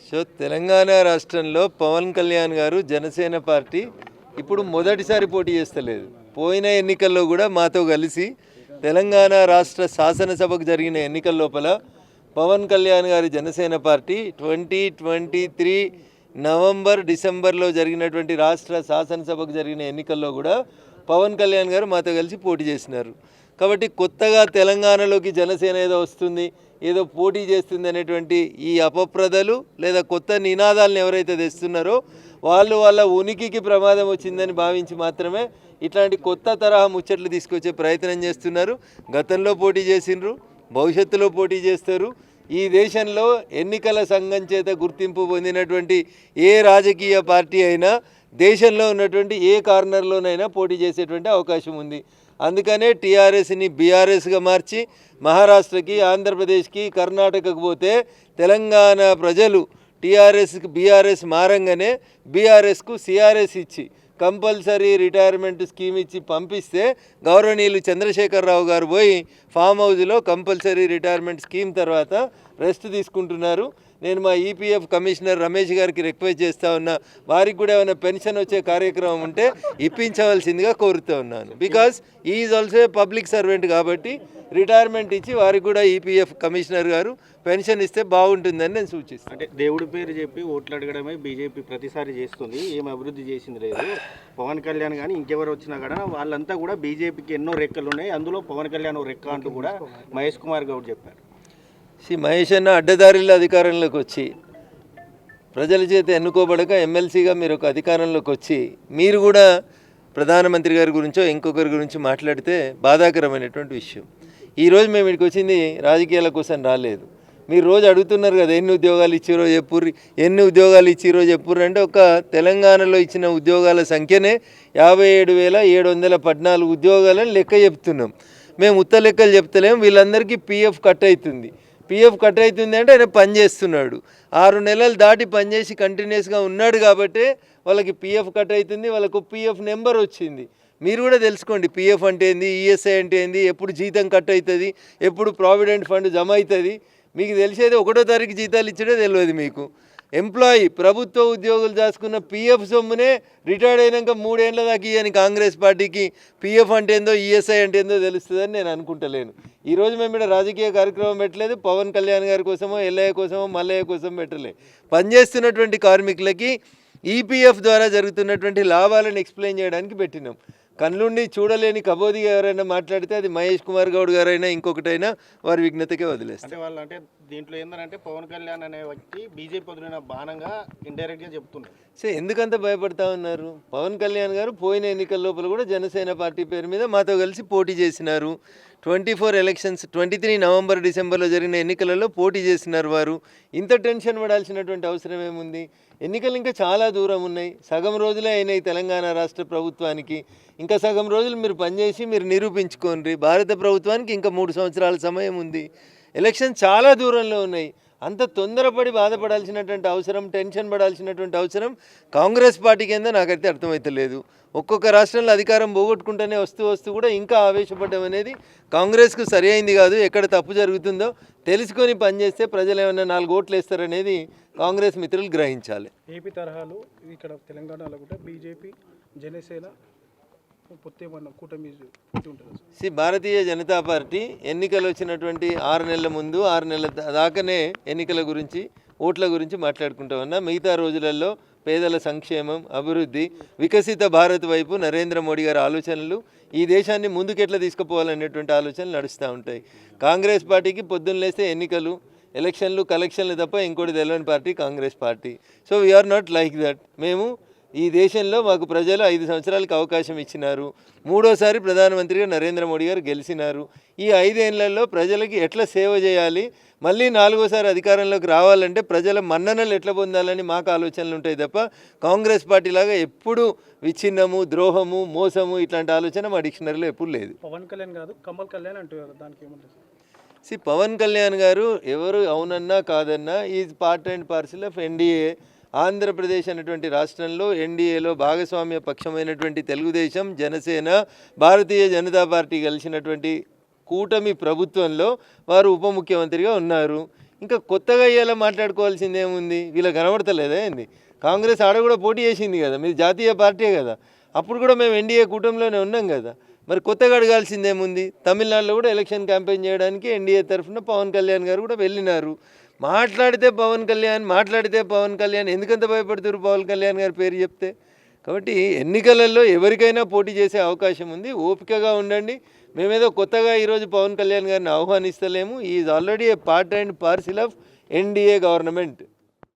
So Telangana రాష్ట్రంలో పవన్ కళ్యాణ్ గారు Janasena party ఇప్పుడు మొదటిసారి పోటీ చేస్తలేదు. పోయిన ఎన్నికల్లో కూడా మాతో కలిసి తెలంగాణ రాష్ట్ర శాసనసభకు జరిగిన ఎన్నికల లోపల పవన్ కళ్యాణ్ గారి జనసేన పార్టీ 2023 నవంబర్ డిసెంబర్లో జరిగినటువంటి రాష్ట్ర శాసనసభకు జరిగిన ఎన్నికల్లో కూడా పవన్ కళ్యాణ్ గారు మాతో కలిసి పోటీ చేసినారు. కాబట్టి కొత్తగా తెలంగాణలోకి జనసేన ఏదో వస్తుంది, ఏదో పోటీ చేస్తుంది అనేటువంటి ఈ అపప్రదలు లేదా కొత్త నినాదాలను ఎవరైతే తెస్తున్నారో వాళ్ళు వాళ్ళ ఉనికికి ప్రమాదం వచ్చిందని భావించి మాత్రమే ఇట్లాంటి కొత్త తరహా ముచ్చట్లు తీసుకొచ్చే ప్రయత్నం చేస్తున్నారు. గతంలో పోటీ చేసిండ్రు, భవిష్యత్తులో పోటీ చేస్తారు. ఈ దేశంలో ఎన్నికల సంఘం చేత గుర్తింపు పొందినటువంటి ఏ రాజకీయ పార్టీ అయినా దేశంలో ఉన్నటువంటి ఏ కార్నర్లోనైనా పోటీ చేసేటువంటి అవకాశం ఉంది. అందుకనే టీఆర్ఎస్ని బీఆర్ఎస్గా మార్చి మహారాష్ట్రకి, ఆంధ్రప్రదేశ్కి, కర్ణాటకకు పోతే తెలంగాణ ప్రజలు టీఆర్ఎస్కి బీఆర్ఎస్ మారంగానే బీఆర్ఎస్కు సిఆర్ఎస్ ఇచ్చి కంపల్సరీ రిటైర్మెంట్ స్కీమ్ ఇచ్చి పంపిస్తే గౌరవనీయులు చంద్రశేఖరరావు గారు పోయి ఫామ్ హౌస్లో కంపల్సరీ రిటైర్మెంట్ స్కీమ్ తర్వాత రెస్ట్ తీసుకుంటున్నారు. నేను మా ఈపీఎఫ్ కమిషనర్ రమేష్ గారికి రిక్వెస్ట్ చేస్తూ ఉన్నా, వారికి కూడా ఏమైనా పెన్షన్ వచ్చే కార్యక్రమం ఉంటే ఇప్పించవలసిందిగా కోరుతూ ఉన్నాను. Because is also a public servant కాబట్టి రిటైర్మెంట్ ఇచ్చి వారికి కూడా ఈపీఎఫ్ కమిషనర్ గారు పెన్షన్ ఇస్తే బాగుంటుందని నేను సూచిస్తాను. అంటే దేవుడి పేరు చెప్పి ఓట్లు అడగడమే బీజేపీ ప్రతిసారి చేస్తుంది, ఏం అభివృద్ధి చేసింది లేదు. పవన్ కళ్యాణ్ కానీ ఇంకెవరు వచ్చినా కూడా వాళ్ళంతా కూడా బీజేపీకి ఎన్నో రెక్కలు ఉన్నాయి, అందులో పవన్ కళ్యాణ్ రెక్క అంటూ కూడా మహేష్ కుమార్ గౌడ్ చెప్పారు. మహేష్ అన్న అడ్డదారిలో అధికారంలోకి వచ్చి ప్రజల చేత ఎన్నుకోబడక ఎమ్మెల్సీగా మీరు ఒక అధికారంలోకి వచ్చి మీరు కూడా ప్రధానమంత్రి గారి గురించో ఇంకొకరి గురించి మాట్లాడితే బాధాకరమైనటువంటి విషయం. ఈరోజు మేము ఇక్కడికి వచ్చింది రాజకీయాల కోసం రాలేదు. మీరు రోజు అడుగుతున్నారు కదా ఎన్ని ఉద్యోగాలు ఇచ్చిరో చెప్పుర్రి, ఎన్ని ఉద్యోగాలు ఇచ్చిరో చెప్పుర్రి అంటే ఒక తెలంగాణలో ఇచ్చిన ఉద్యోగాల సంఖ్యనే 57,714 ఉద్యోగాలను లెక్క చెప్తున్నాం. మేము ఉత్త లెక్కలు చెప్తలేము. వీళ్ళందరికీ పీఎఫ్ కట్ అవుతుంది. పీఎఫ్ కట్ అవుతుంది అంటే ఆయన పని చేస్తున్నాడు, 6 నెలలు దాటి పనిచేసి కంటిన్యూస్గా ఉన్నాడు కాబట్టి వాళ్ళకి పీఎఫ్ కట్ అవుతుంది, వాళ్ళకు పీఎఫ్ నెంబర్ వచ్చింది. మీరు కూడా తెలుసుకోండి పీఎఫ్ అంటే ఏంది, ఈఎస్ఐ అంటే ఏంది, ఎప్పుడు జీతం కట్ అవుతుంది, ఎప్పుడు ప్రావిడెంట్ ఫండ్ జమ అవుతుంది. మీకు తెలిసేది 1వ తారీఖు జీతాలు ఇచ్చడే తెలియదు మీకు. ఎంప్లాయీ ప్రభుత్వ ఉద్యోగులు దాచుకున్న పీఎఫ్ సొమ్మునే రిటైర్డ్ అయినాక 3 ఏళ్ళ దాకా ఇవ్వని కాంగ్రెస్ పార్టీకి పీఎఫ్ అంటే ఏందో ఈఎస్ఐ అంటే ఏందో తెలుస్తుందని నేను అనుకుంటలేను. ఈరోజు మేము ఇక్కడ రాజకీయ కార్యక్రమం పెట్టలేదు, పవన్ కళ్యాణ్ గారి కోసమో ఎల్ఐఏ కోసమో మల్లయ్య కోసం పెట్టలే. పనిచేస్తున్నటువంటి కార్మికులకి ఈపీఎఫ్ ద్వారా జరుగుతున్నటువంటి లాభాలను ఎక్స్ప్లెయిన్ చేయడానికి పెట్టినాం. కళ్ళుండి చూడలేని కబోదిగా ఎవరైనా మాట్లాడితే అది మహేష్ కుమార్ గౌడ్ గారైనా ఇంకొకటైనా వారి విఘ్నతకే వదిలేస్తారు. అంటే వాళ్ళు అంటే దీంట్లో ఏంటంటే పవన్ కళ్యాణ్ అనే వ్యక్తి బీజేపీ వదిలిన బాణంగా ఇండైరెక్ట్గా చెప్తున్నారు. ఎందుకంత భయపడతా ఉన్నారు? పవన్ కళ్యాణ్ గారు పోయిన ఎన్నికల లోపల కూడా జనసేన పార్టీ పేరు మీద మాతో కలిసి పోటీ చేసినారు. 24 ఎలక్షన్స్ 23 నవంబర్ డిసెంబర్లో జరిగిన ఎన్నికలలో పోటీ చేసినారు. వారు ఇంత టెన్షన్ పడాల్సినటువంటి అవసరం ఏముంది? ఎన్నికలు ఇంకా చాలా దూరం ఉన్నాయి. సగం రోజులే అయినాయి తెలంగాణ రాష్ట్ర ప్రభుత్వానికి. ఇంకా సగం రోజులు మీరు పనిచేసి మీరు నిరూపించుకోండి. భారత ప్రభుత్వానికి ఇంకా 3 సంవత్సరాల సమయం ఉంది. ఎలక్షన్ చాలా దూరంలో ఉన్నాయి. అంత తొందరపడి బాధపడాల్సినటువంటి అవసరం, టెన్షన్ పడాల్సినటువంటి అవసరం కాంగ్రెస్ పార్టీకి ఏందో నాకైతే అర్థమవుతలేదు. ఒక్కొక్క రాష్ట్రంలో అధికారం పోగొట్టుకుంటూనే వస్తూ కూడా ఇంకా ఆవేశపడడం అనేది కాంగ్రెస్కు సరి అయింది కాదు. ఎక్కడ తప్పు జరుగుతుందో తెలుసుకొని పనిచేస్తే ప్రజలు ఏమైనా 4 ఓట్లు వేస్తారనేది కాంగ్రెస్ మిత్రులు గ్రహించాలి. ఏపీ తరహాలో ఇక్కడ తెలంగాణలో కూడా బీజేపీ జనసేన భారతీయ జనతా పార్టీ ఎన్నికలు వచ్చినటువంటి 6 నెలల ముందు 6 నెలల దాకానే ఎన్నికల గురించి, ఓట్ల గురించి మాట్లాడుకుంటూ ఉన్నా. మిగతా రోజులలో పేదల సంక్షేమం, అభివృద్ధి, వికసిత భారత్ వైపు నరేంద్ర మోడీ గారి ఆలోచనలు, ఈ దేశాన్ని ముందుకెట్లా తీసుకుపోవాలనేటువంటి ఆలోచనలు నడుస్తూ ఉంటాయి. కాంగ్రెస్ పార్టీకి పొద్దున్న లేస్తే ఎన్నికలు, ఎలక్షన్లు, కలెక్షన్లు తప్ప ఇంకోటి తెలియని party Congress party. So we're not like that. మేము ఈ దేశంలో మాకు ప్రజలు 5 సంవత్సరాలకు అవకాశం ఇచ్చినారు. 3వసారి ప్రధానమంత్రిగా నరేంద్ర మోడీ గారు గెలిచినారు. ఈ 5 ఏళ్లలో ప్రజలకి ఎట్లా సేవ చేయాలి, మళ్ళీ 4వసారి అధికారంలోకి రావాలంటే ప్రజల మన్ననలు ఎట్లా పొందాలని మాకు ఆలోచనలు ఉంటాయి తప్ప కాంగ్రెస్ పార్టీ లాగా ఎప్పుడు విచ్ఛిన్నము, ద్రోహము, మోసము ఇట్లాంటి ఆలోచన మా డిక్షనరీలో ఎప్పుడు లేదు. పవన్ కళ్యాణ్ కాదు కమల్ కళ్యాణ్ అంటున్నారు, దానికి ఏమంటారు? పవన్ కళ్యాణ్ గారు ఎవరు అవునన్నా కాదన్నా is part and parcel of NDA. Andhra Pradesh అనేటువంటి రాష్ట్రంలో ఎన్డీఏలో భాగస్వామ్య పక్షమైనటువంటి తెలుగుదేశం, జనసేన, భారతీయ జనతా పార్టీ కలిసినటువంటి కూటమి ప్రభుత్వంలో వారు ఉప ముఖ్యమంత్రిగా ఉన్నారు. ఇంకా కొత్తగా ఇవాళ మాట్లాడుకోవాల్సింది ఏముంది? వీళ్ళకి కనబడతలేదా ఏంది? కాంగ్రెస్ ఆడ కూడా పోటీ చేసింది కదా, మీది జాతీయ పార్టీ కదా, అప్పుడు కూడా మేము ఎన్డీఏ కూటమిలోనే ఉన్నాం కదా, మరి కొత్తగా అడగాల్సిందేముంది? తమిళనాడులో కూడా ఎలక్షన్ క్యాంపెయిన్ చేయడానికి ఎన్డీఏ తరఫున పవన్ కళ్యాణ్ గారు కూడా వెళ్ళినారు. మాట్లాడితే పవన్ కళ్యాణ్ ఎందుకంత భయపడుతున్నారు పవన్ కళ్యాణ్ గారి పేరు చెప్తే? కాబట్టి ఎన్నికలలో ఎవరికైనా పోటీ చేసే అవకాశం ఉంది, ఓపికగా ఉండండి. మేమేదో కొత్తగా ఈరోజు పవన్ కళ్యాణ్ గారిని ఆహ్వానిస్తలేము. Is already a part and parcel of NDA government.